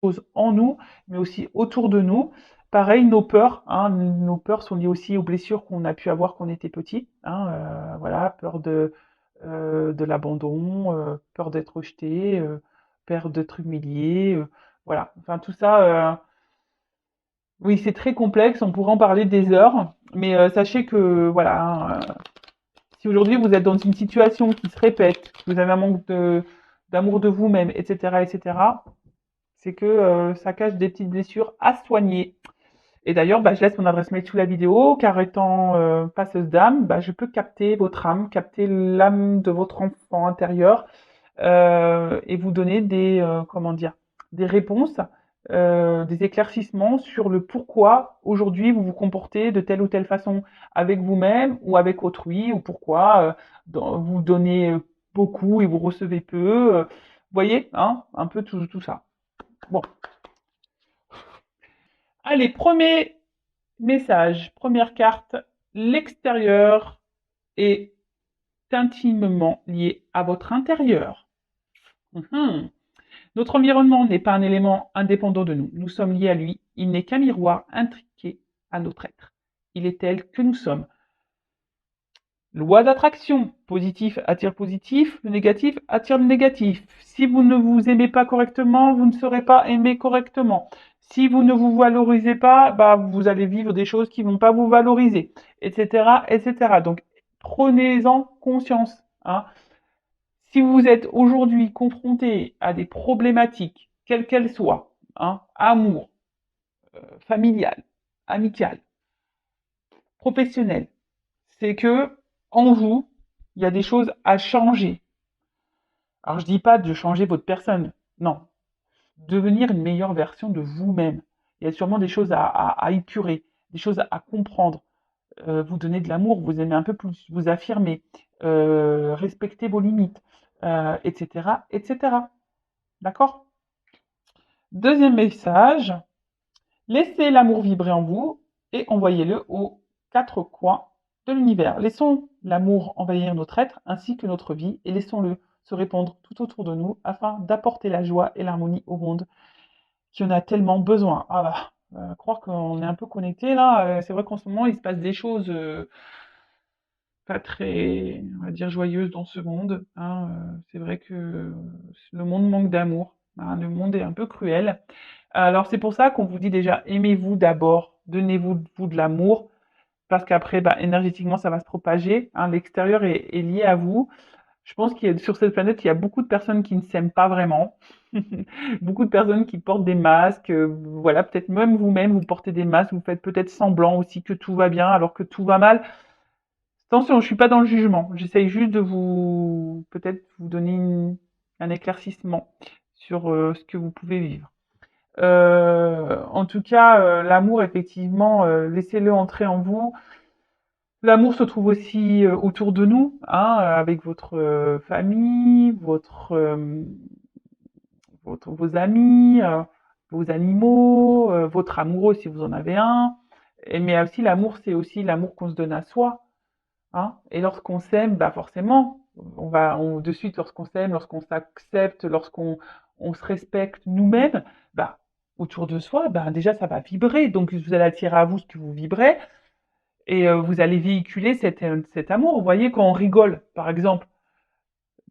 choses en nous, mais aussi autour de nous. Pareil, nos peurs, hein, nos peurs sont liées aussi aux blessures qu'on a pu avoir quand on était petit. Hein, voilà, peur de l'abandon, peur d'être rejeté, peur d'être humilié, voilà. Enfin, tout ça, oui, c'est très complexe, on pourrait en parler des heures, mais sachez que, voilà, hein, si aujourd'hui vous êtes dans une situation qui se répète, que vous avez un manque d'amour de vous-même, etc., c'est que ça cache des petites blessures à soigner. Et d'ailleurs, bah, je laisse mon adresse mail sous la vidéo, car étant passeuse d'âme, bah, je peux capter votre âme, capter l'âme de votre enfant intérieur et vous donner comment dire, des réponses, des éclaircissements sur le pourquoi aujourd'hui vous vous comportez de telle ou telle façon avec vous-même ou avec autrui, ou pourquoi vous donnez beaucoup et vous recevez peu. Vous voyez, hein, un peu tout ça. Bon, allez, premier message, première carte, l'extérieur est intimement lié à votre intérieur. Mhm. Notre environnement n'est pas un élément indépendant de nous. Nous sommes liés à lui. Il n'est qu'un miroir intriqué à notre être. Il est tel que nous sommes. Loi d'attraction. Positif attire positif, le négatif attire le négatif. Si vous ne vous aimez pas correctement, vous ne serez pas aimé correctement. Si vous ne vous valorisez pas, bah, vous allez vivre des choses qui vont pas vous valoriser, etc., etc. Donc, prenez-en conscience. Hein. Si vous êtes aujourd'hui confronté à des problématiques, quelles qu'elles soient, hein, amour, familial, amical, professionnel, c'est que en vous, il y a des choses à changer. Alors je dis pas de changer votre personne, non, devenir une meilleure version de vous-même. Il y a sûrement des choses à épurer, des choses à comprendre. Vous donner de l'amour, vous aimer un peu plus, vous affirmer, respecter vos limites, etc., etc. D'accord? Deuxième message, laissez l'amour vibrer en vous et envoyez-le aux quatre coins de l'univers. Laissons l'amour envahir notre être ainsi que notre vie et laissons-le se répandre tout autour de nous afin d'apporter la joie et l'harmonie au monde qui en a tellement besoin. Ah bah, croire qu'on est un peu connecté là, c'est vrai qu'en ce moment il se passe des choses pas très, on va dire, joyeuses dans ce monde. Hein, c'est vrai que le monde manque d'amour. Hein, le monde est un peu cruel. Alors c'est pour ça qu'on vous dit déjà, aimez-vous d'abord, donnez-vous de l'amour, parce qu'après, bah, énergétiquement, ça va se propager. Hein, l'extérieur est lié à vous. Je pense qu'il y a, sur cette planète, il y a beaucoup de personnes qui ne s'aiment pas vraiment. Beaucoup de personnes qui portent des masques. Voilà, peut-être même vous-même, vous portez des masques, vous faites peut-être semblant aussi que tout va bien alors que tout va mal. Attention, je suis pas dans le jugement. J'essaye juste de vous, peut-être vous donner un éclaircissement sur ce que vous pouvez vivre. En tout cas, l'amour, effectivement, laissez-le entrer en vous. L'amour se trouve aussi autour de nous, hein, avec votre famille, vos amis, vos animaux, votre amoureux si vous en avez un. Mais aussi l'amour, c'est aussi l'amour qu'on se donne à soi. Hein. Et lorsqu'on s'aime, bah forcément, de suite, lorsqu'on s'aime, lorsqu'on s'accepte, lorsqu'on se respecte nous-mêmes, bah, autour de soi, bah, déjà, ça va vibrer. Donc, vous allez attirer à vous ce que vous vibrez et vous allez véhiculer cet amour. Vous voyez, quand on rigole, par exemple,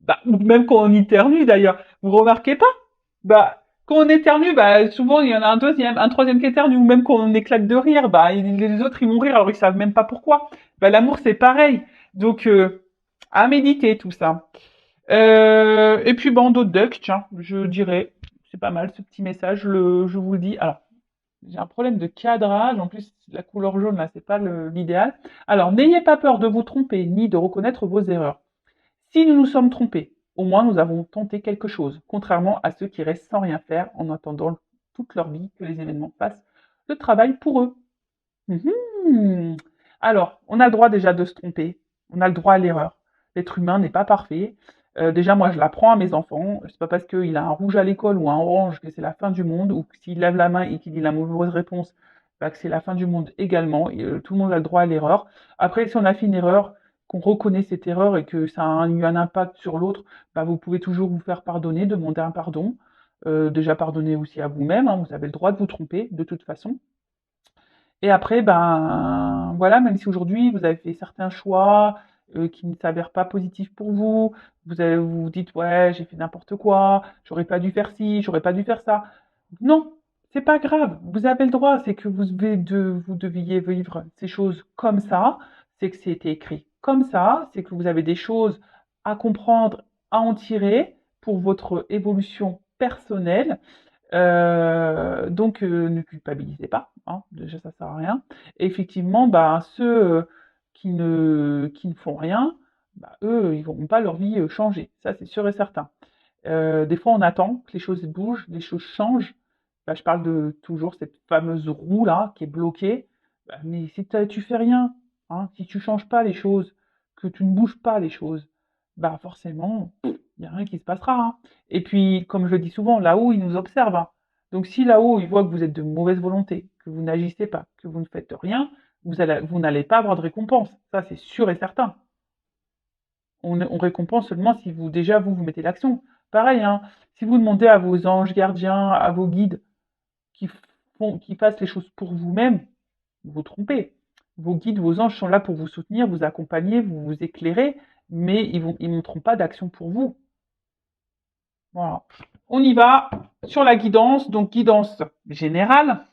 bah, ou même quand on éternue d'ailleurs, vous remarquez pas? Bah, quand on éternue, bah, souvent il y en a un deuxième, un troisième qui éternue, ou même quand on éclate de rire, bah, les autres ils vont rire alors ils savent même pas pourquoi. Bah, l'amour c'est pareil. Donc, à méditer tout ça. Et puis bandeau de duck, tiens, je dirais, c'est pas mal ce petit message, je vous le dis. Alors, j'ai un problème de cadrage, en plus la couleur jaune là, c'est pas l'idéal. Alors, n'ayez pas peur de vous tromper, ni de reconnaître vos erreurs. Si nous nous sommes trompés, au moins nous avons tenté quelque chose, contrairement à ceux qui restent sans rien faire en attendant toute leur vie que les événements fassent le travail pour eux. Mhm. Alors, on a le droit déjà de se tromper, on a le droit à l'erreur. L'être humain n'est pas parfait. Déjà, moi, je l'apprends à mes enfants. C'est pas parce qu'il a un rouge à l'école ou un orange que c'est la fin du monde, ou que s'il lève la main et qu'il dit la mauvaise réponse, bah, que c'est la fin du monde également. Et, tout le monde a le droit à l'erreur. Après, si on a fait une erreur, qu'on reconnaît cette erreur et que ça a eu un impact sur l'autre, bah, vous pouvez toujours vous faire pardonner, demander un pardon. Déjà pardonner aussi à vous-même, hein, vous avez le droit de vous tromper de toute façon. Et après, ben voilà, même si aujourd'hui vous avez fait certains choix qui ne s'avèrent pas positifs pour vous, vous vous dites ouais, j'ai fait n'importe quoi, j'aurais pas dû faire ci, j'aurais pas dû faire ça. Non, c'est pas grave, vous avez le droit, c'est que vous deviez vivre ces choses comme ça, c'est que c'était écrit comme ça, c'est que vous avez des choses à comprendre, à en tirer pour votre évolution personnelle. Ne culpabilisez pas, hein, déjà ça sert à rien. Et effectivement, bah, ceux qui ne font rien, bah, eux, ils n'auront pas leur vie changer. Ça, c'est sûr et certain. Des fois, on attend que les choses bougent, les choses changent. Bah, je parle de toujours cette fameuse roue là qui est bloquée. Bah, mais si tu fais rien, hein, si tu changes pas les choses, que tu ne bouges pas les choses, bah forcément, il n'y a rien qui se passera, hein. Et puis, comme je le dis souvent, là-haut, ils nous observent, hein. Donc si là-haut, ils voient que vous êtes de mauvaise volonté, que vous n'agissez pas, que vous ne faites rien, vous n'allez pas avoir de récompense. Ça, c'est sûr et certain. On récompense seulement si vous, déjà, vous mettez l'action. Pareil, hein, si vous demandez à vos anges gardiens, à vos guides qui qui fassent les choses pour vous-même, vous vous trompez. Vos guides, vos anges sont là pour vous soutenir, vous accompagner, vous éclairer, mais ils montreront pas d'action pour vous. Voilà. On y va sur la guidance, donc guidance générale,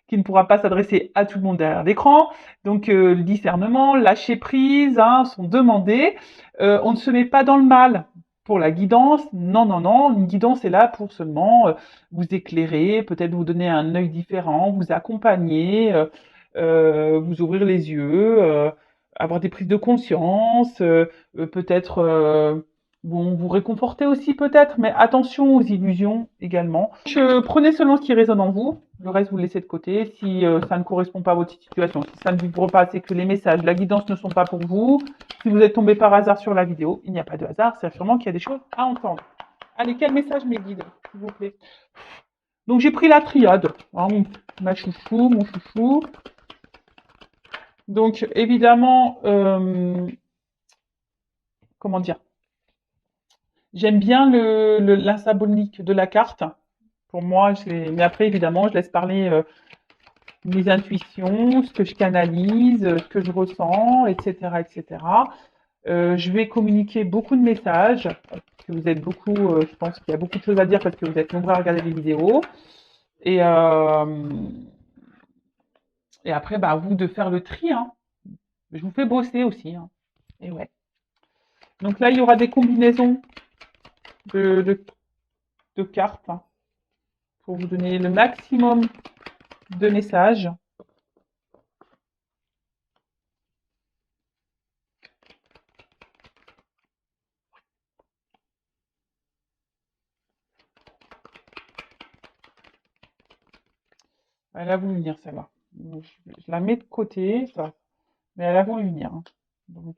qui ne pourra pas s'adresser à tout le monde derrière l'écran. Donc le discernement, lâcher prise, hein, sont demandés. On ne se met pas dans le mal pour la guidance. Non, non, non. Une guidance est là pour seulement vous éclairer, peut-être vous donner un œil différent, vous accompagner, vous ouvrir les yeux, avoir des prises de conscience, peut-être bon, vous réconforter aussi peut-être, mais attention aux illusions également. Prenez seulement ce qui résonne en vous, le reste vous le laissez de côté si ça ne correspond pas à votre situation, si ça ne vibre pas, c'est que les messages, la guidance ne sont pas pour vous. Si vous êtes tombé par hasard sur la vidéo, il n'y a pas de hasard, c'est sûrement qu'il y a des choses à entendre. Allez, quel message mes guides, s'il vous plaît. Donc j'ai pris la triade, hein, ma chouchou, mon chouchou. Donc évidemment, comment dire, j'aime bien la symbolique de la carte. Pour moi, mais après, évidemment, je laisse parler mes intuitions, ce que je canalise, ce que je ressens, etc., etc. Je vais communiquer beaucoup de messages, parce que vous êtes beaucoup, je pense qu'il y a beaucoup de choses à dire parce que vous êtes nombreux à regarder les vidéos. Et, euh, et après, bah, à vous de faire le tri, hein. Je vous fais bosser aussi, hein. Et ouais. Donc là, il y aura des combinaisons de, de, de cartes, hein, pour vous donner le maximum de messages. Elle a voulu venir, celle-là. Je la mets de côté, ça. Mais elle a voulu venir, hein. Donc,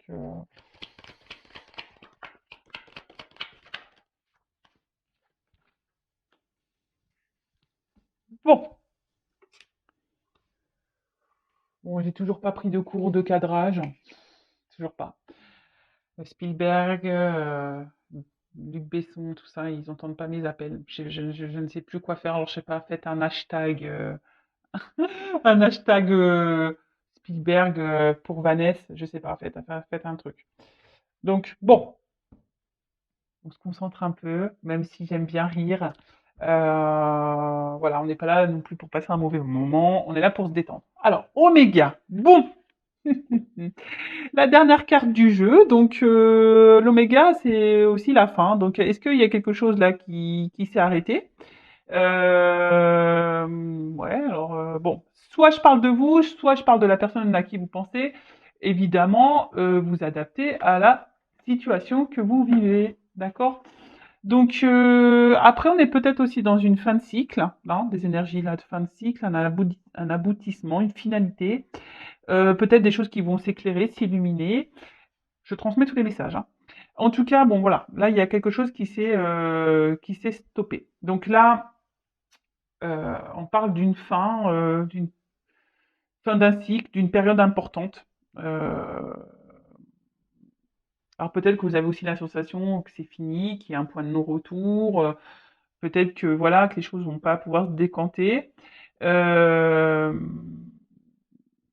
bon. Bon, j'ai toujours pas pris de cours de cadrage. Toujours pas. Spielberg, Luc Besson, tout ça, ils entendent pas mes appels. Je ne sais plus quoi faire. Alors, je sais pas, faites un hashtag Spielberg pour Vanessa. Je sais pas, faites un truc. Donc, bon, on se concentre un peu, même si j'aime bien rire. Voilà, on n'est pas là non plus pour passer un mauvais moment, on est là pour se détendre. Alors, Oméga, bon, la dernière carte du jeu, donc l'Oméga, c'est aussi la fin. Donc, est-ce qu'il y a quelque chose là qui s'est arrêté? Ouais, alors, bon, soit je parle de vous, soit je parle de la personne à qui vous pensez. Évidemment, vous adaptez à la situation que vous vivez, d'accord? Donc après, on est peut-être aussi dans une fin de cycle, hein, des énergies là de fin de cycle, un aboutissement, une finalité, peut-être des choses qui vont s'éclairer, s'illuminer. Je transmets tous les messages, hein. En tout cas, bon voilà, là il y a quelque chose qui s'est stoppé. Donc là, on parle d'une fin d'un cycle, d'une période importante. Euh, alors peut-être que vous avez aussi la sensation que c'est fini, qu'il y a un point de non-retour. peut-être que voilà, que les choses vont pas pouvoir se décanter. Euh,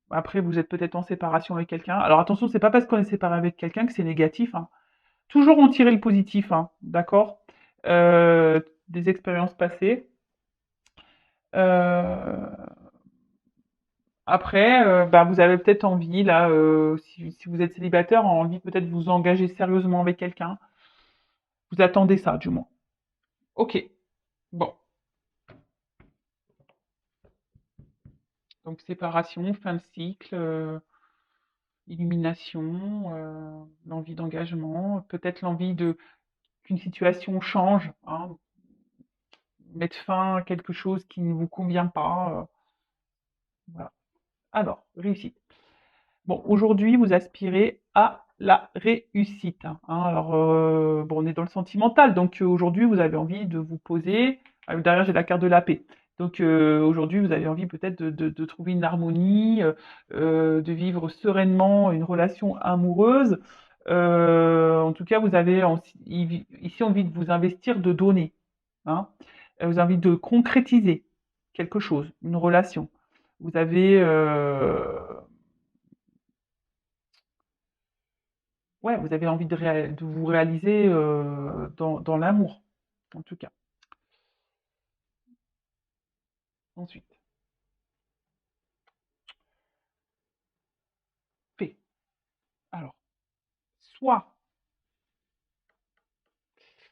Après, vous êtes peut-être en séparation avec quelqu'un. Alors attention, c'est pas parce qu'on est séparé avec quelqu'un que c'est négatif, hein. Toujours en tirer le positif, hein, d'accord? Des expériences passées. Euh, Après, bah, vous avez peut-être envie, là, si vous êtes célibataire, envie peut-être de vous engager sérieusement avec quelqu'un. Vous attendez ça, du moins. Ok. Bon. Donc séparation, fin de cycle, illumination, l'envie d'engagement, peut-être l'envie de qu'une situation change, hein, mettre fin à quelque chose qui ne vous convient pas. Voilà. Alors, réussite. Bon, aujourd'hui, vous aspirez à la réussite, hein. Alors, bon, on est dans le sentimental, donc aujourd'hui, vous avez envie de vous poser. Derrière, j'ai la carte de la paix. Donc aujourd'hui, vous avez envie peut-être de trouver une harmonie, de vivre sereinement une relation amoureuse. En tout cas, vous avez ici envie de vous investir, de donner, hein. Vous avez envie de concrétiser quelque chose, une relation. Vous avez ouais, vous avez envie de vous réaliser dans l'amour, en tout cas. Ensuite, fait. Alors, soit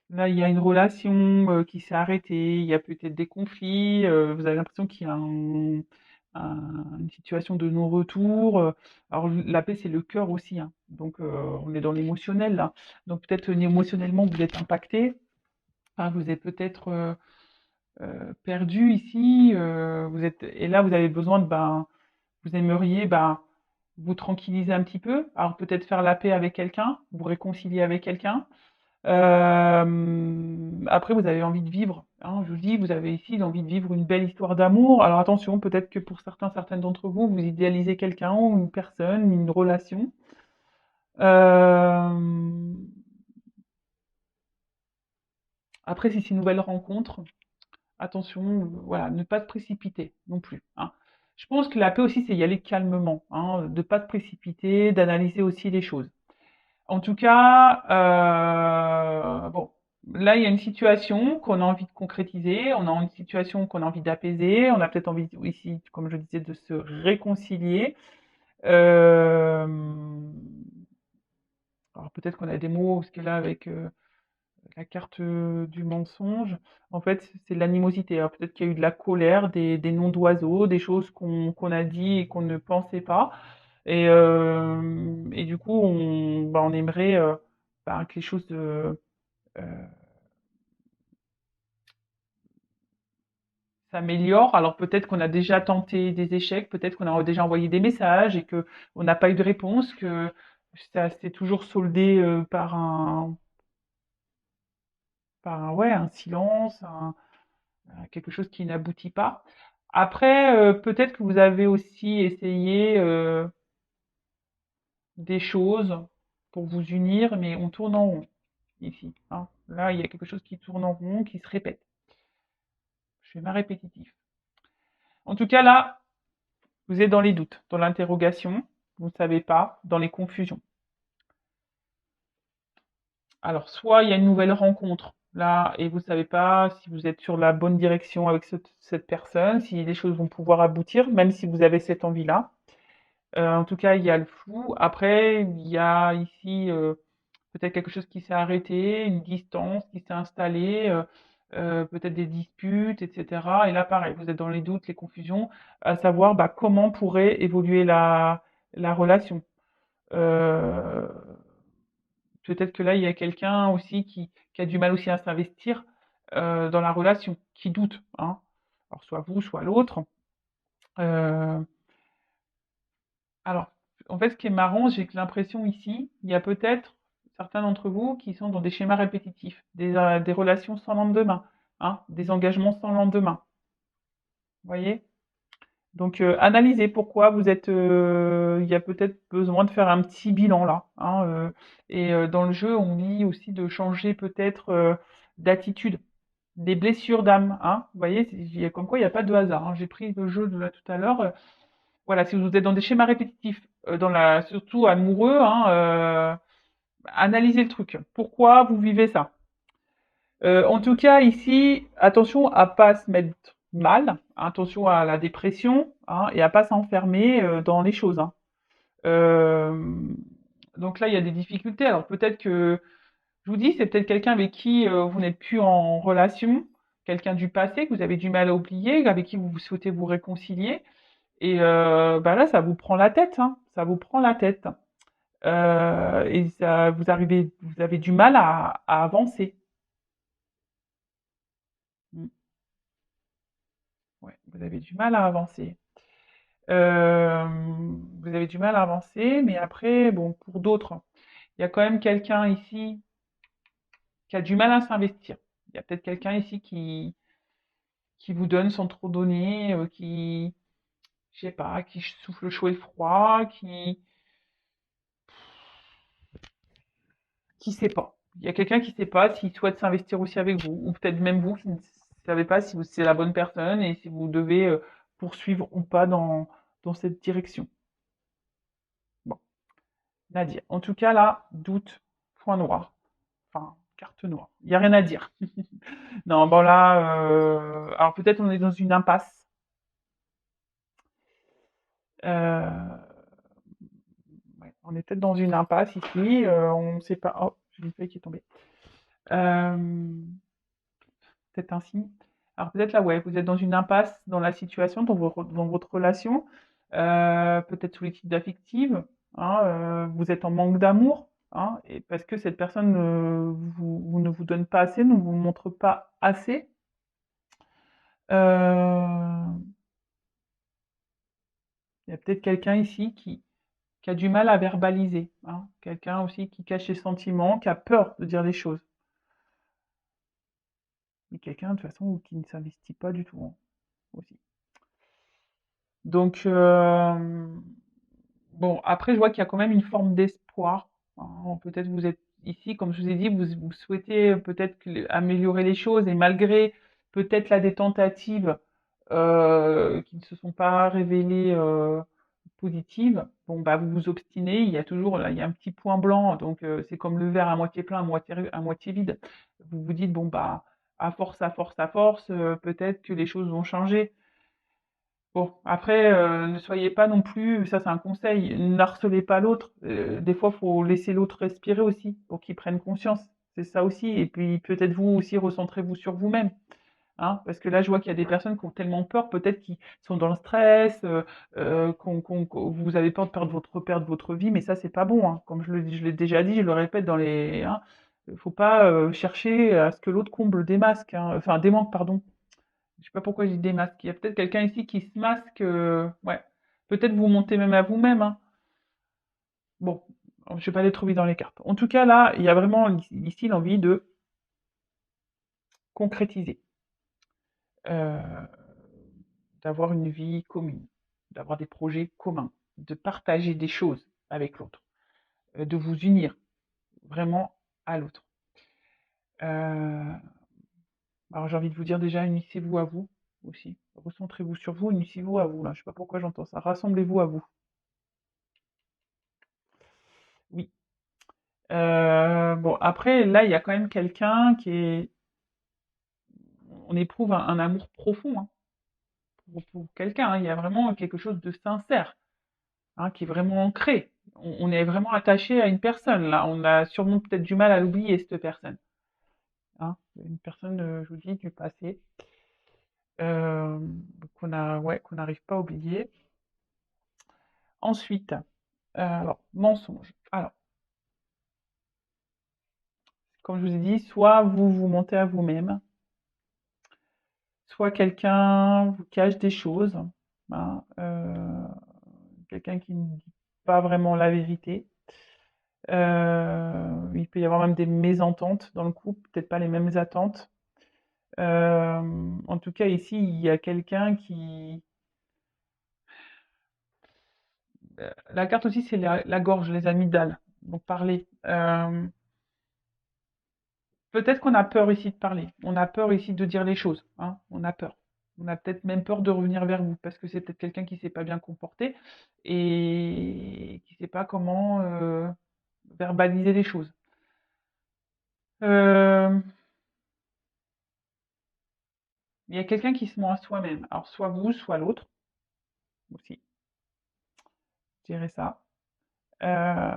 là, il y a une relation qui s'est arrêtée, il y a peut-être des conflits, vous avez l'impression qu'il y a une situation de non-retour. Alors, la paix, c'est le cœur aussi, hein. Donc, on est dans l'émotionnel, là. Donc, peut-être émotionnellement, vous êtes impacté. Enfin, vous êtes peut-être perdu ici. Et là, vous avez besoin de, ben, vous aimeriez, ben, vous tranquilliser un petit peu. Alors, peut-être faire la paix avec quelqu'un, vous réconcilier avec quelqu'un. Après, vous avez envie de vivre, hein, je vous dis, vous avez ici envie de vivre une belle histoire d'amour. Alors attention, peut-être que pour certaines d'entre vous, vous idéalisez quelqu'un ou une personne, une relation. Euh, Après, si c'est une nouvelle rencontre, attention, voilà, ne pas se précipiter non plus, hein. Je pense que la paix aussi, c'est y aller calmement, hein, de pas se précipiter, d'analyser aussi les choses. En tout cas, bon, là, il y a une situation qu'on a envie de concrétiser, on a une situation qu'on a envie d'apaiser, on a peut-être envie ici, comme je disais, de se réconcilier. Euh, alors peut-être qu'on a des mots, parce que là, avec la carte du mensonge, en fait, c'est de l'animosité. Alors peut-être qu'il y a eu de la colère, des noms d'oiseaux, des choses qu'on a dit et qu'on ne pensait pas. Et du coup, on aimerait bah, que les choses s'améliorent. Alors peut-être qu'on a déjà tenté des échecs, peut-être qu'on a déjà envoyé des messages et que on n'a pas eu de réponse, que ça s'est toujours soldé ouais, un silence, quelque chose qui n'aboutit pas. Après, peut-être que vous avez aussi essayé des choses pour vous unir, mais on tourne en rond ici, hein. Là, il y a quelque chose qui tourne en rond, qui se répète. Je fais ma répétitif. En tout cas, là, vous êtes dans les doutes, dans l'interrogation, vous ne savez pas, dans les confusions. Alors, soit il y a une nouvelle rencontre là et vous ne savez pas si vous êtes sur la bonne direction avec cette personne, si les choses vont pouvoir aboutir, même si vous avez cette envie-là. En tout cas, il y a le flou. Après, il y a ici peut-être quelque chose qui s'est arrêté, une distance qui s'est installée, peut-être des disputes, etc. Et là, pareil, vous êtes dans les doutes, les confusions, à savoir bah, comment pourrait évoluer la relation. Euh, Peut-être que là, il y a quelqu'un aussi qui a du mal aussi à s'investir dans la relation, qui doute, hein. Alors, soit vous, soit l'autre. Euh, alors, en fait, ce qui est marrant, j'ai que l'impression ici, il y a peut-être certains d'entre vous qui sont dans des schémas répétitifs, des relations sans lendemain, hein, des engagements sans lendemain. Vous voyez? Donc, analysez pourquoi vous êtes. Il y a peut-être besoin de faire un petit bilan là, hein, et dans le jeu, on dit aussi de changer peut-être d'attitude. des blessures d'âme, hein. Vous voyez, comme quoi il n'y a pas de hasard, hein. J'ai pris le jeu de là tout à l'heure. Voilà, si vous êtes dans des schémas répétitifs, surtout amoureux, hein, analysez le truc. Pourquoi vous vivez ça? En tout cas, ici, attention à pas se mettre mal, attention à la dépression, hein, et à pas s'enfermer dans les choses, hein. Euh, donc là, il y a des difficultés. Alors peut-être que, je vous dis, c'est peut-être quelqu'un avec qui vous n'êtes plus en relation, quelqu'un du passé que vous avez du mal à oublier, avec qui vous souhaitez vous réconcilier. Et bah là, ça vous prend la tête, hein, ça vous prend la tête. Et ça, vous avez du mal à avancer. Mm. Ouais, vous avez du mal à avancer. Euh, Vous avez du mal à avancer, mais après, bon, pour d'autres, il y a quand même quelqu'un ici qui a du mal à s'investir. Il y a peut-être quelqu'un ici qui vous donne sans trop donner, je sais pas, qui souffle le chaud et le froid, qui sait pas. Il y a quelqu'un qui sait pas s'il souhaite s'investir aussi avec vous, ou peut-être même vous qui ne savez pas si c'est la bonne personne et si vous devez poursuivre ou pas dans cette direction. Bon, Nadia. En tout cas, là, doute, point noir. Enfin, carte noire. Il n'y a rien à dire. Non, bon là, alors peut-être on est dans une impasse. Euh, ouais, on est peut-être dans une impasse ici. On ne sait pas. Oh, j'ai une feuille qui est tombée. Euh, Peut-être un signe. Alors peut-être là, ouais, vous êtes dans une impasse dans la situation, dans votre relation, peut-être sous les titres d'affective, hein, vous êtes en manque d'amour, hein, et parce que cette personne ne vous donne pas assez, ne vous montre pas assez. Euh, Il y a peut-être quelqu'un ici qui a du mal à verbaliser, hein, quelqu'un aussi qui cache ses sentiments, qui a peur de dire les choses. Et quelqu'un de toute façon qui ne s'investit pas du tout, hein, aussi. Donc, bon, après, je vois qu'il y a quand même une forme d'espoir, hein. Peut-être vous êtes ici, comme je vous ai dit, vous souhaitez peut-être améliorer les choses et malgré peut-être là des tentatives qui ne se sont pas révélées positives, bon, bah, vous vous obstinez, il y a toujours, là, il y a un petit point blanc, donc c'est comme le verre à moitié plein, à moitié vide. Vous vous dites, bon, bah, à force, peut-être que les choses vont changer. Bon, après, ne soyez pas non plus, ça c'est un conseil, n'harcelez pas l'autre. Des fois, faut laisser l'autre respirer aussi pour qu'il prenne conscience. C'est ça aussi. Et puis peut-être vous aussi recentrez-vous sur vous-même, hein, parce que là, je vois qu'il y a des personnes qui ont tellement peur, peut-être qui sont dans le stress, vous avez peur de perdre votre vie, mais ça c'est pas bon, hein. Comme je l'ai déjà dit, je le répète dans les, hein, faut pas chercher à ce que l'autre comble des masques, hein, enfin des manques, pardon. Je sais pas pourquoi j'ai des masques. Il y a peut-être quelqu'un ici qui se masque. Ouais. Peut-être vous montez même à vous-même, hein. Bon, je vais pas aller trop vite dans les cartes. En tout cas, là, il y a vraiment ici l'envie de concrétiser, euh, d'avoir une vie commune, d'avoir des projets communs, de partager des choses avec l'autre, de vous unir vraiment à l'autre. Euh, alors j'ai envie de vous dire déjà, unissez-vous à vous aussi. Recentrez-vous sur vous, unissez-vous à vous. Là, je sais pas pourquoi j'entends ça. Rassemblez-vous à vous. Oui. Bon, après, là, il y a quand même quelqu'un qui est. On éprouve un amour profond, hein, pour quelqu'un, hein. Il y a vraiment quelque chose de sincère, hein, qui est vraiment ancré. On est vraiment attaché à une personne, là. On a sûrement peut-être du mal à l'oublier, cette personne, hein. Une personne, je vous dis, du passé, euh, ouais, qu'on n'arrive pas à oublier. Ensuite, alors, mensonge. Alors, comme je vous ai dit, soit vous vous mentez à vous-même, soit quelqu'un vous cache des choses, hein, quelqu'un qui ne dit pas vraiment la vérité. Il peut y avoir même des mésententes dans le couple, peut-être pas les mêmes attentes. En tout cas, ici, il y a quelqu'un qui... La carte aussi, c'est la gorge, les amygdales. Donc parler. peut-être qu'on a peur ici de parler. On a peur ici de dire les choses. Hein. On a peur. On a peut-être même peur de revenir vers vous parce que c'est peut-être quelqu'un qui ne s'est pas bien comporté et qui ne sait pas comment verbaliser les choses. Euh, Il y a quelqu'un qui se ment à soi-même. Alors, soit vous, soit l'autre aussi. Je dirais ça. Euh,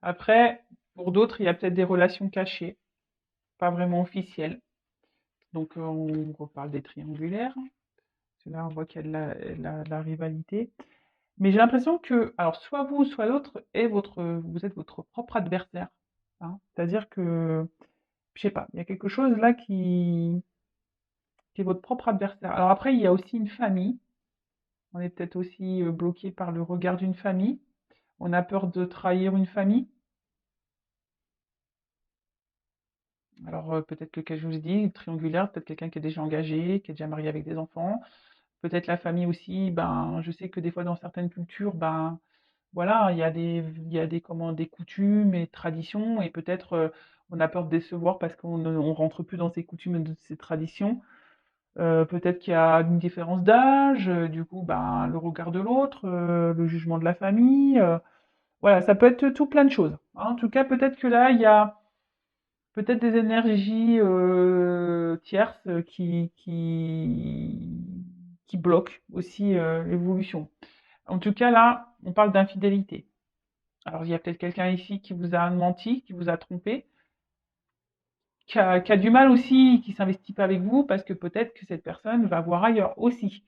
Après, pour d'autres, il y a peut-être des relations cachées, pas vraiment officielles. Donc, on reparle des triangulaires. Parce que là, on voit qu'il y a de la rivalité. Mais j'ai l'impression que, alors, soit vous, soit l'autre est vous êtes votre propre adversaire. Hein. C'est-à-dire que, je sais pas, il y a quelque chose là qui est votre propre adversaire. Alors après, il y a aussi une famille. On est peut-être aussi bloqué par le regard d'une famille. On a peur de trahir une famille. Alors peut-être le cas, je vous ai dit, triangulaire, peut-être quelqu'un qui est déjà engagé, qui est déjà marié avec des enfants. Peut-être la famille aussi, ben, je sais que des fois dans certaines cultures, ben, voilà, il y a des, comment, des coutumes et traditions, et peut-être on a peur de décevoir parce qu'on ne on rentre plus dans ces coutumes et de ces traditions. Peut-être qu'il y a une différence d'âge, du coup, ben, le regard de l'autre, le jugement de la famille. Voilà, ça peut être tout plein de choses. Hein. En tout cas, peut-être que là, il y a peut-être des énergies tierces qui bloquent aussi l'évolution. En tout cas, là, on parle d'infidélité. Alors, il y a peut-être quelqu'un ici qui vous a menti, qui vous a trompé, qui a du mal aussi, qui s'investit pas avec vous, parce que peut-être que cette personne va voir ailleurs aussi.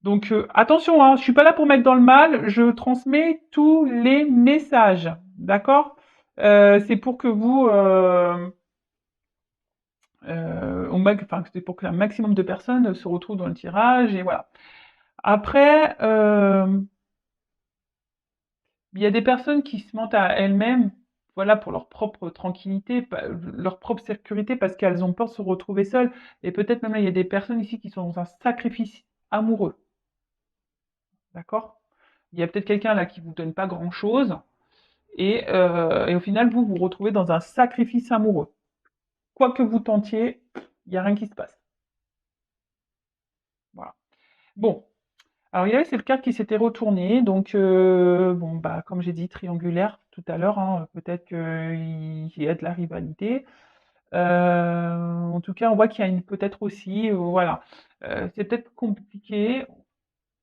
Donc, attention, hein, je suis pas là pour mettre dans le mal, je transmets tous les messages, d'accord? C'est pour que vous, enfin, c'est pour que un maximum de personnes se retrouvent dans le tirage et voilà. Après, il y a des personnes qui se mentent à elles-mêmes, voilà, pour leur propre tranquillité, leur propre sécurité, parce qu'elles ont peur de se retrouver seules. Et peut-être même là, il y a des personnes ici qui sont dans un sacrifice amoureux, d'accord? Il y a peut-être quelqu'un là qui vous donne pas grand-chose, et au final, vous vous retrouvez dans un sacrifice amoureux. Quoi que vous tentiez, il n'y a rien qui se passe. Voilà. Bon, alors il y avait cette carte qui s'était retournée, donc bon bah comme j'ai dit triangulaire tout à l'heure, hein, peut-être qu'il y a de la rivalité. En tout cas, on voit qu'il y a une peut-être aussi, voilà, c'est peut-être compliqué.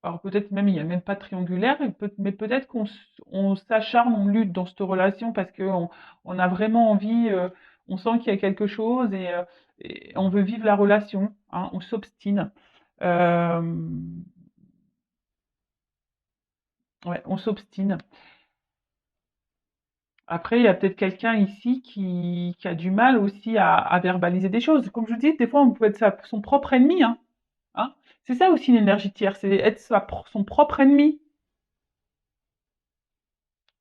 Alors peut-être même il n'y a même pas de triangulaire, mais peut-être on s'acharne, on lutte dans cette relation parce on a vraiment envie, on sent qu'il y a quelque chose et on veut vivre la relation, hein, on s'obstine. Euh, ouais, on s'obstine. Après, il y a peut-être quelqu'un ici qui a du mal aussi à verbaliser des choses. Comme je vous dis, des fois, on peut être son propre ennemi. Hein, hein. C'est ça aussi l'énergie tiers, c'est être son propre ennemi.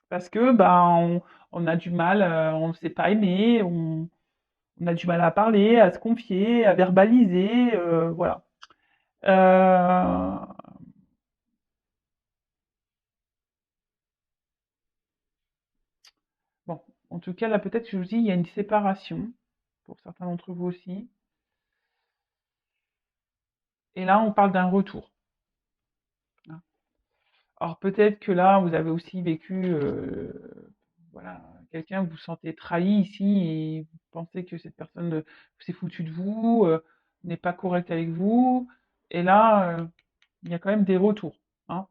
Parce que bah, on a du mal, on ne sait pas aimer, on a du mal à parler, à se confier, à verbaliser, voilà. Euh, bon, en tout cas, là, peut-être, je vous dis, il y a une séparation, pour certains d'entre vous aussi. Et là, on parle d'un retour. Hein. Alors peut-être que là, vous avez aussi vécu, voilà, quelqu'un, vous vous sentez trahi ici et vous pensez que cette personne s'est foutue de vous, n'est pas correcte avec vous. Et là, il y a quand même des retours. Hein.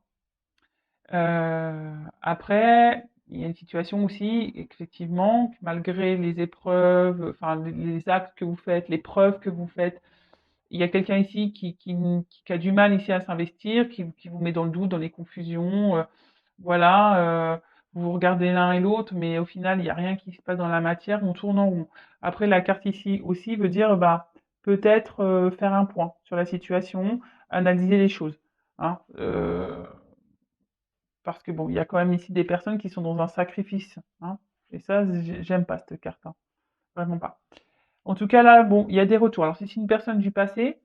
Après, il y a une situation aussi, effectivement, que malgré les épreuves, enfin les actes que vous faites, les preuves que vous faites, il y a quelqu'un ici qui a du mal ici à s'investir, qui vous met dans le doute, dans les confusions. Voilà, vous vous regardez l'un et l'autre, mais au final, il n'y a rien qui se passe dans la matière, on tourne en rond. Après, la carte ici aussi veut dire, bah, peut-être faire un point sur la situation, analyser les choses. Hein, parce que bon, il y a quand même ici des personnes qui sont dans un sacrifice. Hein, et ça, j'aime pas cette carte. Hein, vraiment pas. En tout cas, là, bon, il y a des retours. Alors, si c'est une personne du passé,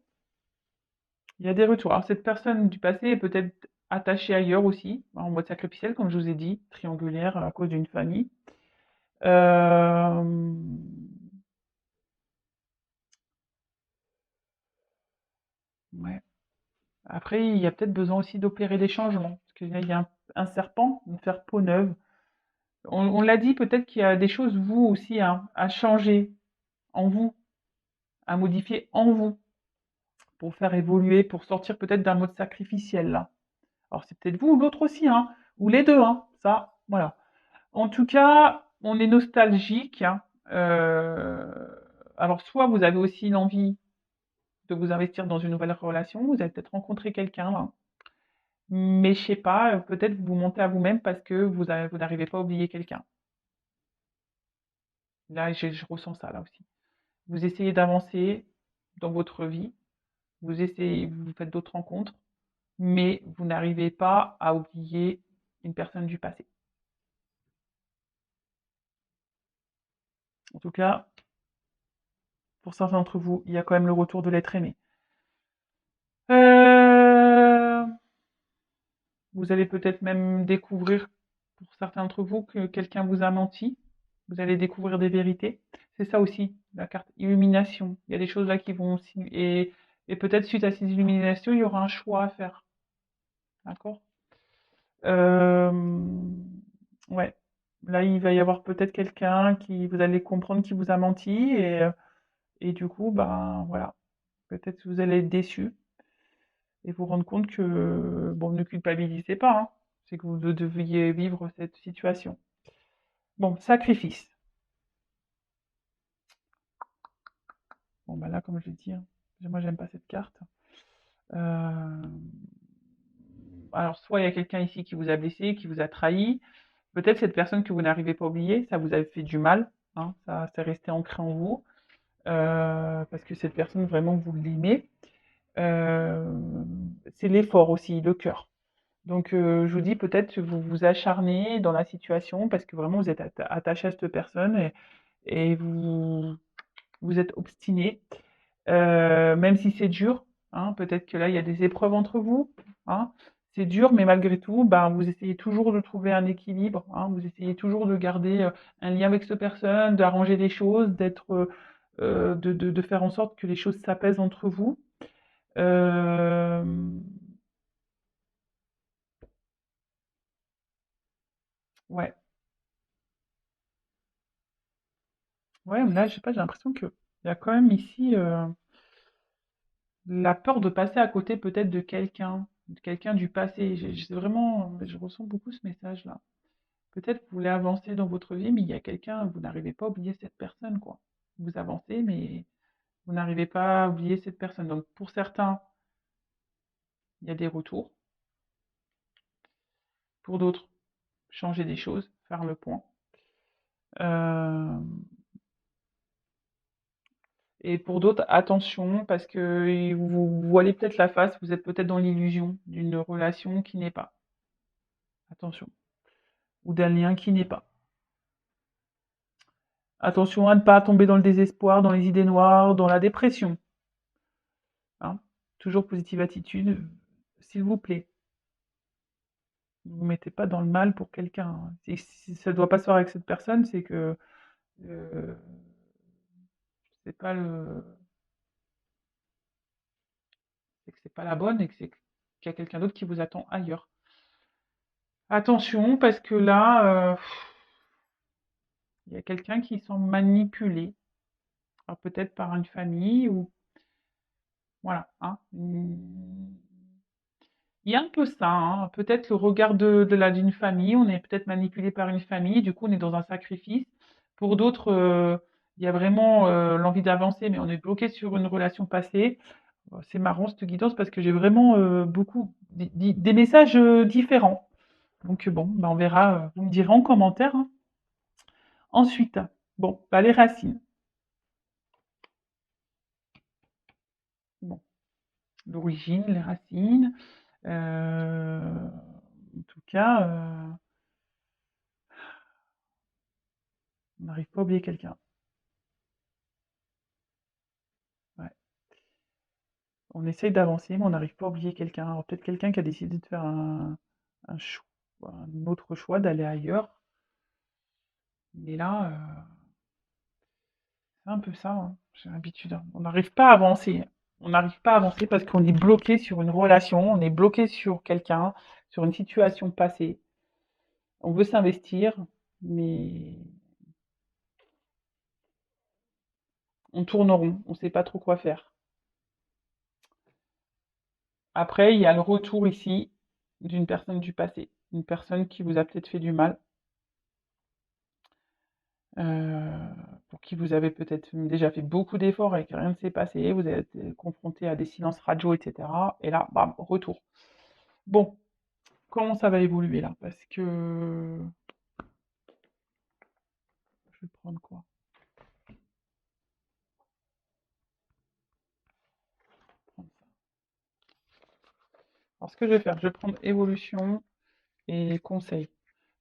il y a des retours. Alors, cette personne du passé est peut-être attaché ailleurs aussi, en mode sacrificiel, comme je vous ai dit, triangulaire à cause d'une famille. Euh, ouais. Après, il y a peut-être besoin aussi d'opérer des changements, parce qu'il y a un serpent, de faire peau neuve. On l'a dit, peut-être qu'il y a des choses, vous aussi, hein, à changer en vous, à modifier en vous, pour faire évoluer, pour sortir peut-être d'un mode sacrificiel, là. Alors, c'est peut-être vous ou l'autre aussi, hein, ou les deux, hein, ça, voilà. En tout cas, on est nostalgique, hein. Euh, alors, soit vous avez aussi l'envie de vous investir dans une nouvelle relation, vous avez peut-être rencontré quelqu'un, là. Mais je sais pas, peut-être vous montez à vous-même parce que vous n'arrivez pas à oublier quelqu'un. Là, je ressens ça, là aussi. Vous essayez d'avancer dans votre vie, vous essayez, vous faites d'autres rencontres, mais vous n'arrivez pas à oublier une personne du passé. En tout cas, pour certains d'entre vous, il y a quand même le retour de l'être aimé. Euh, Vous allez peut-être même découvrir, pour certains d'entre vous, que quelqu'un vous a menti. Vous allez découvrir des vérités. C'est ça aussi, la carte illumination. Il y a des choses là qui vont aussi... Et peut-être suite à ces illuminations, il y aura un choix à faire. D'accord. euh, Ouais. Là, il va y avoir peut-être quelqu'un qui... Vous allez comprendre qui vous a menti. Et du coup, ben voilà. Peut-être que vous allez être déçu. Et vous rendre compte que, bon, ne culpabilisez pas, hein. C'est que vous deviez vivre cette situation. Bon, sacrifice. Bon, bah là, comme je l'ai dit, hein, moi, j'aime pas cette carte. Euh, Alors, soit il y a quelqu'un ici qui vous a blessé, qui vous a trahi. Peut-être cette personne que vous n'arrivez pas à oublier, ça vous a fait du mal, hein, ça c'est resté ancré en vous, parce que cette personne, vraiment, vous l'aimez. Euh, c'est l'effort aussi, le cœur. Donc, je vous dis peut-être que vous vous acharnez dans la situation parce que vraiment vous êtes attaché à cette personne et vous êtes obstiné, même si c'est dur, hein, peut-être que là il y a des épreuves entre vous, hein, c'est dur, mais malgré tout, ben, vous essayez toujours de trouver un équilibre, hein, vous essayez toujours de garder un lien avec cette personne, d'arranger les choses, de faire en sorte que les choses s'apaisent entre vous. Euh, ouais, ouais, mais là, je sais pas, j'ai l'impression que il y a quand même ici la peur de passer à côté peut-être de quelqu'un du passé. C'est vraiment, je ressens beaucoup ce message-là. Peut-être que vous voulez avancer dans votre vie, mais il y a quelqu'un, vous n'arrivez pas à oublier cette personne, quoi. Vous avancez, mais vous n'arrivez pas à oublier cette personne. Donc pour certains, il y a des retours. Pour d'autres, changer des choses, faire le point. Euh, et pour d'autres, attention, parce que vous voilez peut-être la face, vous êtes peut-être dans l'illusion d'une relation qui n'est pas. Attention. Ou d'un lien qui n'est pas. Attention à ne pas tomber dans le désespoir, dans les idées noires, dans la dépression, hein. Toujours positive attitude, s'il vous plaît. Ne vous mettez pas dans le mal pour quelqu'un, hein. Si ça ne doit pas se faire avec cette personne, euh, c'est pas le, c'est que c'est pas la bonne et que c'est qu'il y a quelqu'un d'autre qui vous attend ailleurs. Attention, parce que là, il y a quelqu'un qui sent manipulé, alors peut-être par une famille ou voilà, hein. Il y a un peu ça, hein. Peut-être le regard d'une famille, on est peut-être manipulé par une famille, du coup on est dans un sacrifice. Pour d'autres, il y a vraiment l'envie d'avancer, mais on est bloqué sur une relation passée. C'est marrant cette guidance parce que j'ai vraiment beaucoup des messages différents. Donc bon, bah, on verra, vous me direz en commentaire, hein. Ensuite, bon, bah, les racines. Bon, l'origine, les racines. En tout cas, on n'arrive pas à oublier quelqu'un. Ouais. On essaye d'avancer, mais on n'arrive pas à oublier quelqu'un. Alors peut-être quelqu'un qui a décidé de faire un choix, un autre choix, d'aller ailleurs. Mais là, c'est un peu ça, hein. J'ai l'habitude, hein. On n'arrive pas à avancer. On n'arrive pas à avancer parce qu'on est bloqué sur une relation, on est bloqué sur quelqu'un, sur une situation passée. On veut s'investir, mais on tourne rond, on ne sait pas trop quoi faire. Après, il y a le retour ici d'une personne du passé, une personne qui vous a peut-être fait du mal, euh, pour qui vous avez peut-être déjà fait beaucoup d'efforts et que rien ne s'est passé, vous êtes confronté à des silences radio, etc. Et là, bam, retour. Bon, comment ça va évoluer là? Parce que je vais prendre quoi? Prendre ça. Alors, ce que je vais faire, je vais prendre évolution et conseil.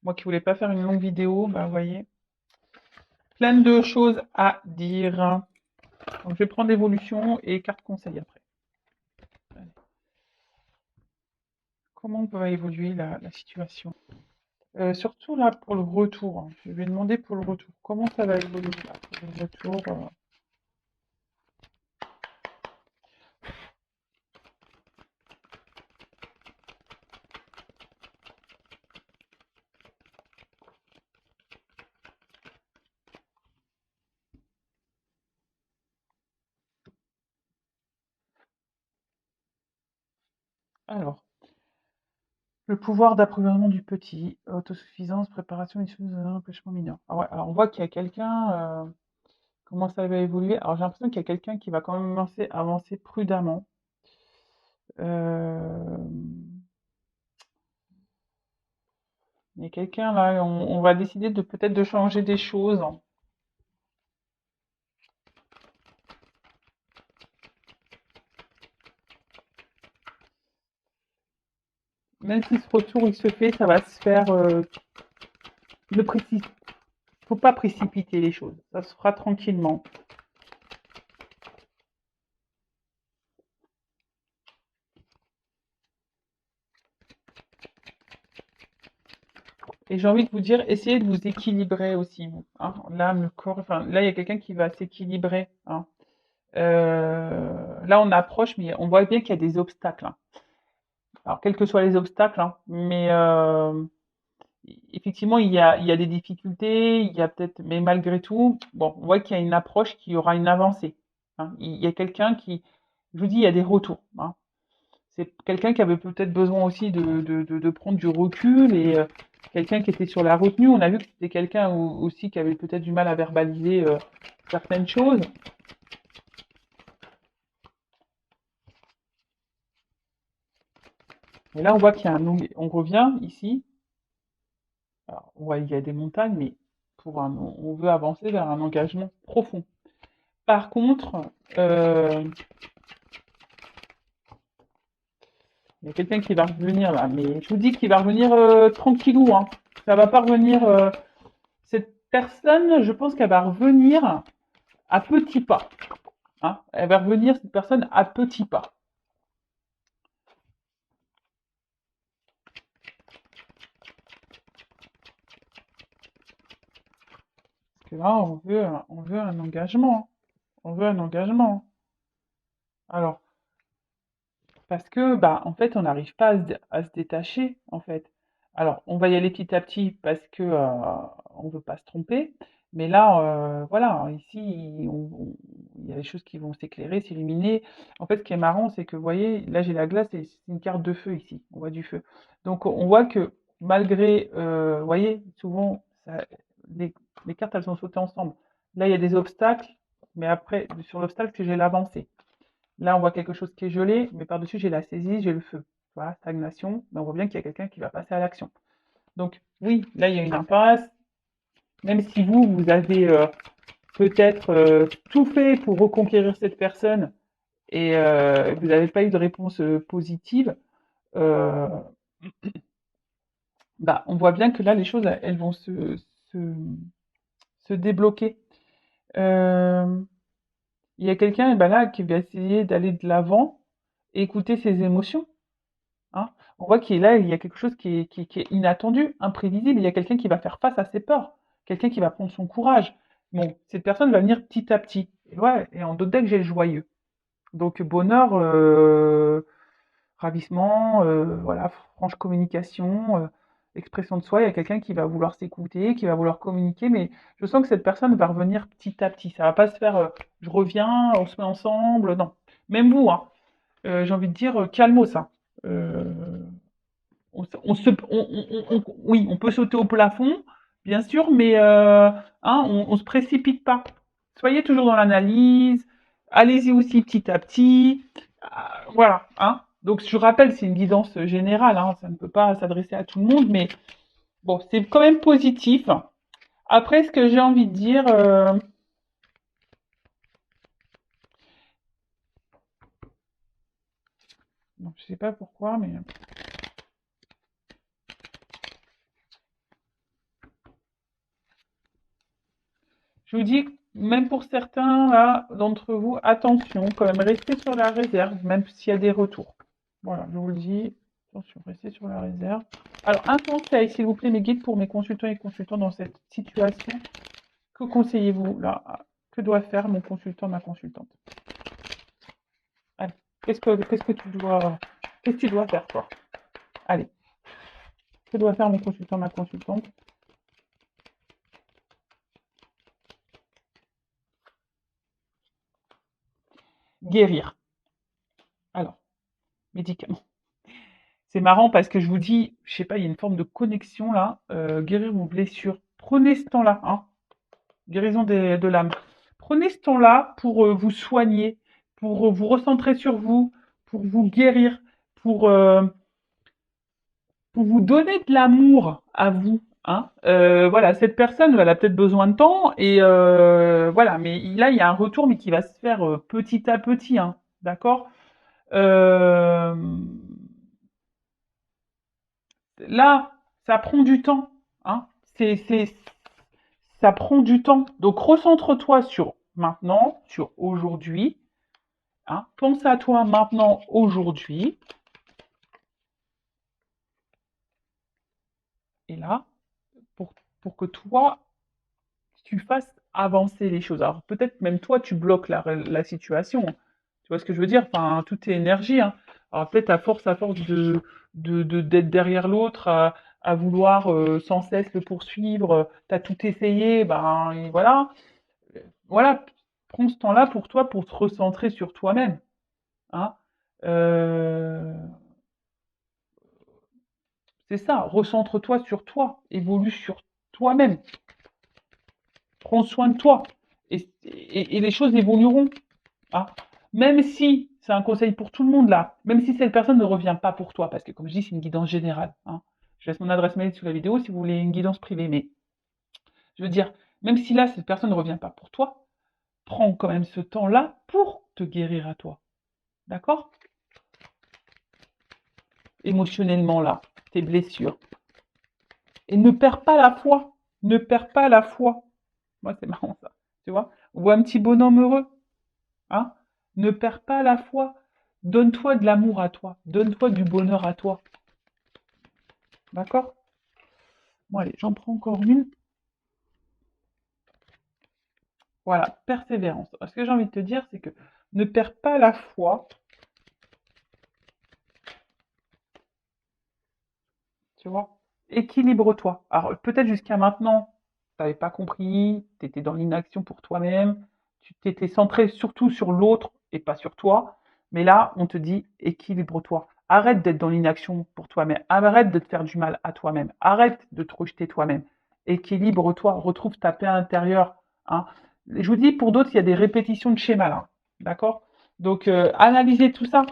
Moi qui voulais pas faire une longue vidéo, bah vous voyez, plein de choses à dire. Donc, je vais prendre évolution et carte conseil après. Allez. Comment va évoluer la situation? Surtout là pour le retour, hein. Je vais demander pour le retour. Comment ça va évoluer là pour le retour? Alors, le pouvoir d'approvisionnement du petit, autosuffisance, préparation issues d'un empêchement mineur. Ah ouais, alors on voit qu'il y a quelqu'un. Comment ça va évoluer? Alors j'ai l'impression qu'il y a quelqu'un qui va quand même avancer prudemment. Euh, Il y a quelqu'un là, on va décider de peut-être de changer des choses. Même si ce retour il se fait, ça va se faire. Ne précise, faut pas précipiter les choses. Ça se fera tranquillement. Et j'ai envie de vous dire, essayez de vous équilibrer aussi, vous, hein. L'âme, le corps, enfin, là, il y a quelqu'un qui va s'équilibrer, hein. Là, on approche, mais on voit bien qu'il y a des obstacles, hein. Alors, quels que soient les obstacles, hein, mais effectivement, il y a des difficultés, il y a peut-être, mais malgré tout, bon, on voit qu'il y a une approche, qui aura une avancée, hein. Il y a quelqu'un qui, je vous dis, il y a des retours, hein. C'est quelqu'un qui avait peut-être besoin aussi de prendre du recul et quelqu'un qui était sur la retenue. On a vu que c'était quelqu'un aussi qui avait peut-être du mal à verbaliser certaines choses. Et là, on voit qu'il y a on revient ici. Alors, on voit qu'il y a des montagnes, mais on veut avancer vers un engagement profond. Par contre, euh, il y a quelqu'un qui va revenir là, mais je vous dis qu'il va revenir tranquillou, hein. Ça va pas revenir. Cette personne, je pense qu'elle va revenir à petits pas, hein. Elle va revenir, cette personne, à petits pas. Parce que là, on veut un engagement. On veut un engagement. Alors, parce que, bah, en fait, on n'arrive pas à se détacher, en fait. Alors, on va y aller petit à petit parce que on veut pas se tromper. Mais là, voilà, ici, il y a des choses qui vont s'éclairer, s'illuminer. En fait, ce qui est marrant, c'est que, vous voyez, là, j'ai la glace et c'est une carte de feu ici. On voit du feu. Donc, on voit que malgré, vous voyez, souvent, les, les cartes, elles sont sautées ensemble. Là, il y a des obstacles, mais après, sur l'obstacle, j'ai l'avancée. Là, on voit quelque chose qui est gelé, mais par-dessus, j'ai la saisie, j'ai le feu. Voilà, stagnation. Mais on voit bien qu'il y a quelqu'un qui va passer à l'action. Donc, oui, là, il y a une impasse. Même si vous avez peut-être tout fait pour reconquérir cette personne et vous n'avez pas eu de réponse positive, euh, bah, on voit bien que là, les choses, elles vont se, se débloquer. Euh, il y a quelqu'un, eh ben là, qui va essayer d'aller de l'avant. écouter ses émotions. Hein. On voit qu'il est là, il y a quelque chose qui est inattendu, imprévisible. Il y a quelqu'un qui va faire face à ses peurs, quelqu'un qui va prendre son courage. Bon, cette personne va venir petit à petit. Et ouais, et en d'autres decks, j'ai le joyeux. Donc bonheur, ravissement, voilà, franche communication, expression de soi. Il y a quelqu'un qui va vouloir s'écouter, qui va vouloir communiquer, mais je sens que cette personne va revenir petit à petit. Ça va pas se faire, je reviens, on se met ensemble. Non. Même vous, hein. J'ai envie de dire, calmos, hein. Oui, on peut sauter au plafond, bien sûr, mais hein, on se précipite pas. Soyez toujours dans l'analyse, allez-y aussi petit à petit. Voilà, hein. Donc je rappelle, c'est une guidance générale, hein, ça ne peut pas s'adresser à tout le monde, mais bon, c'est quand même positif. Après, ce que j'ai envie de dire, bon, je sais pas pourquoi, mais je vous dis, même pour certains là d'entre vous, attention, quand même, restez sur la réserve, même s'il y a des retours. Voilà, je vous le dis, attention, restez sur la réserve. Alors, un conseil, s'il vous plaît, mes guides pour mes consultants et consultants dans cette situation. Que conseillez-vous là? Que doit faire mon consultant, ma consultante? Allez, qu'est-ce que tu dois faire, toi? Allez, que doit faire mon consultant, ma consultante? Guérir. Alors, médicaments. C'est marrant parce que je vous dis, je sais pas, il y a une forme de connexion là. Guérir vos blessures. Prenez ce temps-là, hein. Guérison de l'âme. Prenez ce temps-là pour vous soigner, pour vous recentrer sur vous, pour vous guérir, pour, euh, pour vous donner de l'amour à vous. Hein. Voilà, cette personne, elle a peut-être besoin de temps et voilà, mais là, il y a un retour, mais qui va se faire petit à petit, hein, d'accord. Euh, Là, ça prend du temps, hein. Ça prend du temps. Donc, recentre-toi sur maintenant, sur aujourd'hui. Hein. Pense à toi maintenant, aujourd'hui. Et là, pour, pour que toi, tu fasses avancer les choses. Alors, peut-être même toi, tu bloques la situation. Tu vois ce que je veux dire? Enfin, tout est énergie. Hein. Alors, peut-être à force d'être derrière l'autre, à vouloir sans cesse le poursuivre, tu as tout essayé, ben et voilà. Voilà, prends ce temps-là pour toi, pour te recentrer sur toi-même. Hein. Euh, c'est ça, recentre-toi sur toi, évolue sur toi-même, prends soin de toi, et les choses évolueront. Hein. Même si, c'est un conseil pour tout le monde là, même si cette personne ne revient pas pour toi, parce que comme je dis, c'est une guidance générale. Hein. Je laisse mon adresse mail sous la vidéo si vous voulez une guidance privée, mais je veux dire, même si là, cette personne ne revient pas pour toi, prends quand même ce temps-là pour te guérir à toi. D'accord? Émotionnellement là, tes blessures. Et ne perds pas la foi. Ne perds pas la foi. Moi, c'est marrant ça. Tu vois? On voit un petit bonhomme heureux. Hein? Ne perds pas la foi. Donne-toi de l'amour à toi. Donne-toi du bonheur à toi. D'accord? Bon, allez, j'en prends encore une. Voilà, persévérance. Ce que j'ai envie de te dire, c'est que ne perds pas la foi. Tu vois? Équilibre-toi. Alors, peut-être jusqu'à maintenant, tu n'avais pas compris, tu étais dans l'inaction pour toi-même, tu t'étais centré surtout sur l'autre et pas sur toi. Mais là, on te dit équilibre-toi. Arrête d'être dans l'inaction pour toi-même. Arrête de te faire du mal à toi-même. Arrête de te rejeter toi-même. Équilibre-toi. Retrouve ta paix intérieure. Hein. Je vous dis, pour d'autres, il y a des répétitions de schémas là. D'accord? Donc, analysez tout ça.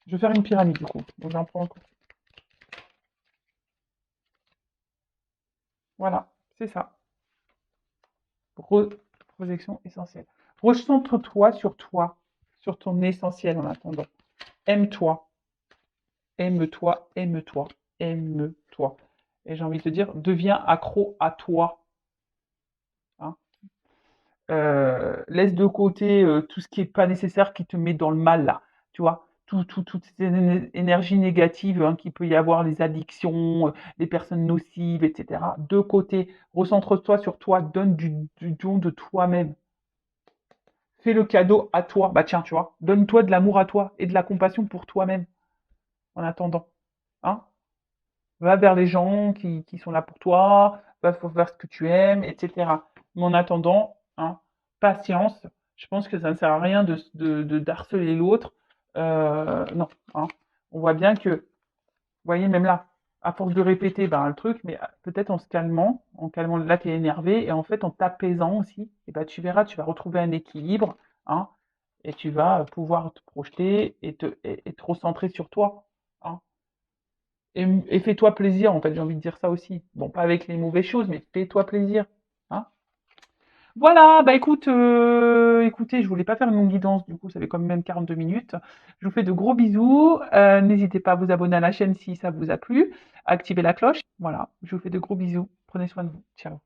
Je vais faire une pyramide du coup. Donc, j'en prends encore. Voilà, c'est ça. Projection essentielle. Recentre-toi, sur ton essentiel en attendant. Aime-toi, aime-toi, aime-toi, aime-toi. Et j'ai envie de te dire, deviens accro à toi. Hein. Laisse de côté tout ce qui n'est pas nécessaire, qui te met dans le mal là. tu vois, toutes ces énergies négatives hein, qu'il peut y avoir, les addictions, les personnes nocives, etc. De côté, recentre-toi sur toi, donne du don de toi-même. Fais le cadeau à toi. Bah tiens, tu vois, donne-toi de l'amour à toi et de la compassion pour toi-même en attendant. Hein? Va vers les gens qui sont là pour toi, va vers ce que tu aimes, etc. Mais en attendant, hein, patience. Je pense que ça ne sert à rien d'harceler l'autre. Non, hein. On voit bien que, vous voyez, même là, à force de répéter ben, le truc, mais peut-être en calmant, là, tu es énervé, et en fait, en t'apaisant aussi, et ben, tu verras, tu vas retrouver un équilibre, hein, et tu vas pouvoir te projeter et te recentrer sur toi. Hein. Et fais-toi plaisir, en fait, j'ai envie de dire ça aussi. Bon, pas avec les mauvaises choses, mais fais-toi plaisir. Hein. Voilà, bah écoute, écoutez, je voulais pas faire une longue guidance, du coup, ça fait quand même 42 minutes. Je vous fais de gros bisous. N'hésitez pas à vous abonner à la chaîne si ça vous a plu, activer la cloche. Voilà, je vous fais de gros bisous. Prenez soin de vous. Ciao.